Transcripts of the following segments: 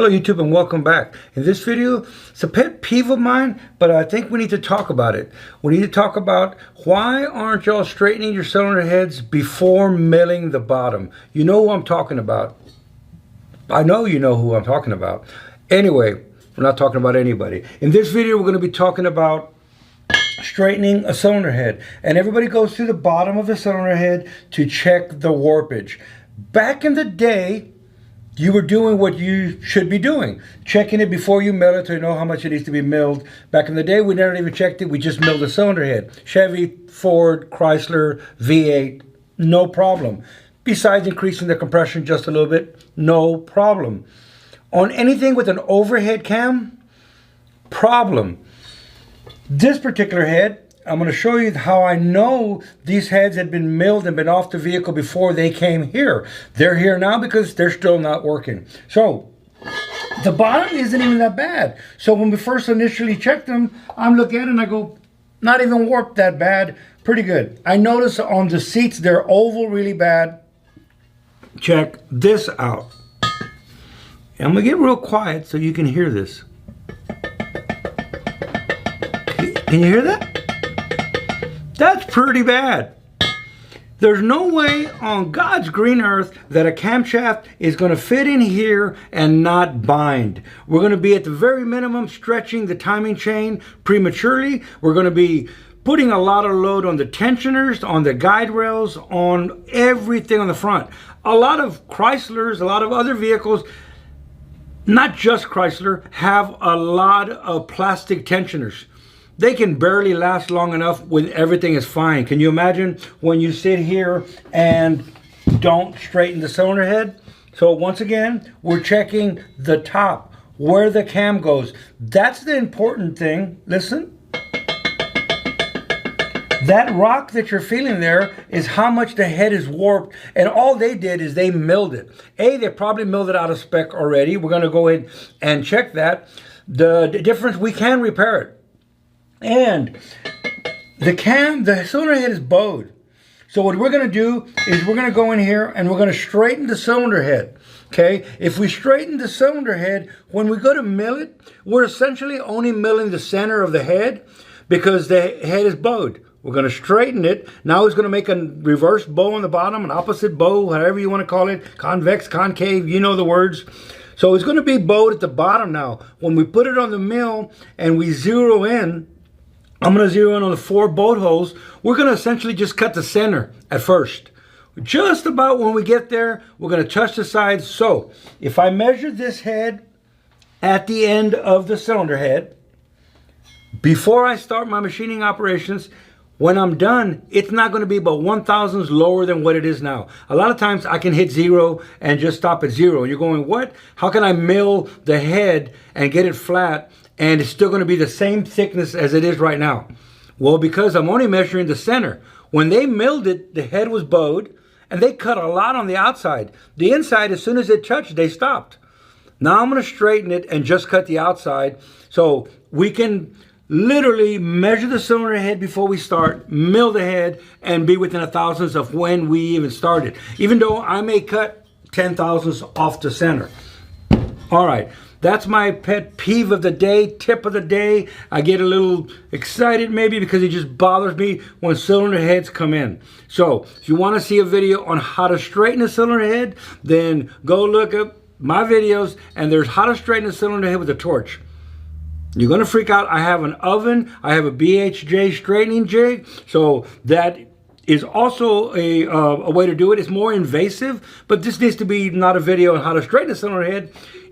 Hello YouTube and welcome back. In this video, it's a pet peeve of mine, but I think we need to talk about it. We need to talk about why aren't y'all straightening your cylinder heads before milling the bottom? You know who I'm talking about. I know you know who I'm talking about. Anyway, we're not talking about anybody. In this video, we're going to be talking about straightening a cylinder head. And everybody goes through the bottom of the cylinder head to check the warpage. Back in the day, you were doing what you should be doing. Checking it before you mill it to know how much it needs to be milled. Back in the day, we never even checked it. We just milled the cylinder head. Chevy, Ford, Chrysler, V8, no problem. Besides increasing the compression just a little bit, no problem. On anything with an overhead cam, problem. This particular head, I'm going to show you how I know these heads had been milled and been off the vehicle before they came here. They're here now because they're still not working. So the bottom isn't even that bad. So when we first initially checked them, I'm looking at it and I go, not even warped that bad, pretty good. I notice on the seats, they're oval really bad. Check this out. I'm going to get real quiet so you can hear this. Can you hear that? That's pretty bad. There's no way on God's green earth that a camshaft is going to fit in here and not bind. We're going to be at the very minimum stretching the timing chain prematurely. We're going to be putting a lot of load on the tensioners, on the guide rails, on everything on the front. A lot of Chryslers, a lot of other vehicles, not just Chrysler, have a lot of plastic tensioners. They can barely last long enough when everything is fine. Can you imagine when you sit here and don't straighten the cylinder head? So once again, we're checking the top, where the cam goes. That's the important thing. Listen. That rock that you're feeling there is how much the head is warped. And all they did is they milled it. They probably milled it out of spec already. We're going to go ahead and check that. The difference, we can repair it. And the cylinder head is bowed. So what we're going to do is we're going to go in here and we're going to straighten the cylinder head. Okay, if we straighten the cylinder head, when we go to mill it, we're essentially only milling the center of the head because the head is bowed. We're going to straighten it. Now it's going to make a reverse bow on the bottom, an opposite bow, whatever you want to call it, convex, concave, you know the words. So it's going to be bowed at the bottom now. When we put it on the mill and we zero in, I'm going to zero in on the 4 bolt holes. We're going to essentially just cut the center at first. Just about when we get there, we're going to touch the sides. So if I measure this head at the end of the cylinder head, before I start my machining operations, when I'm done, it's not going to be but 1/1000 lower than what it is now. A lot of times I can hit 0 and just stop at 0. You're going, what? How can I mill the head and get it flat and it's still going to be the same thickness as it is right now? Well, because I'm only measuring the center. When they milled it, the head was bowed and they cut a lot on the outside. The inside, as soon as it touched, they stopped. Now I'm going to straighten it and just cut the outside so we can literally measure the cylinder head before we start, mill the head, and be within 1/1000 of when we even started. Even though I may cut 10/1000 off the center. All right, that's my pet peeve of the day, tip of the day. I get a little excited maybe because it just bothers me when cylinder heads come in. So if you want to see a video on how to straighten a cylinder head, then go look up my videos and there's how to straighten a cylinder head with a torch. You're going to freak out. I have an oven. I have a BHJ straightening jig. So that is also a way to do it. It's more invasive, but this needs to be not a video on how to straighten a cylinder head.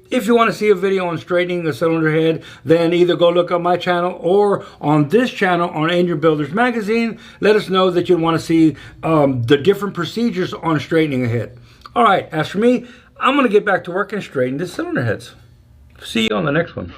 If you want to see a video on straightening a cylinder head, then either go look up my channel or on this channel on Engine Builders Magazine. Let us know that you want to see the different procedures on straightening a head. All right, as for me, I'm going to get back to work and straighten the cylinder heads. See you on the next one.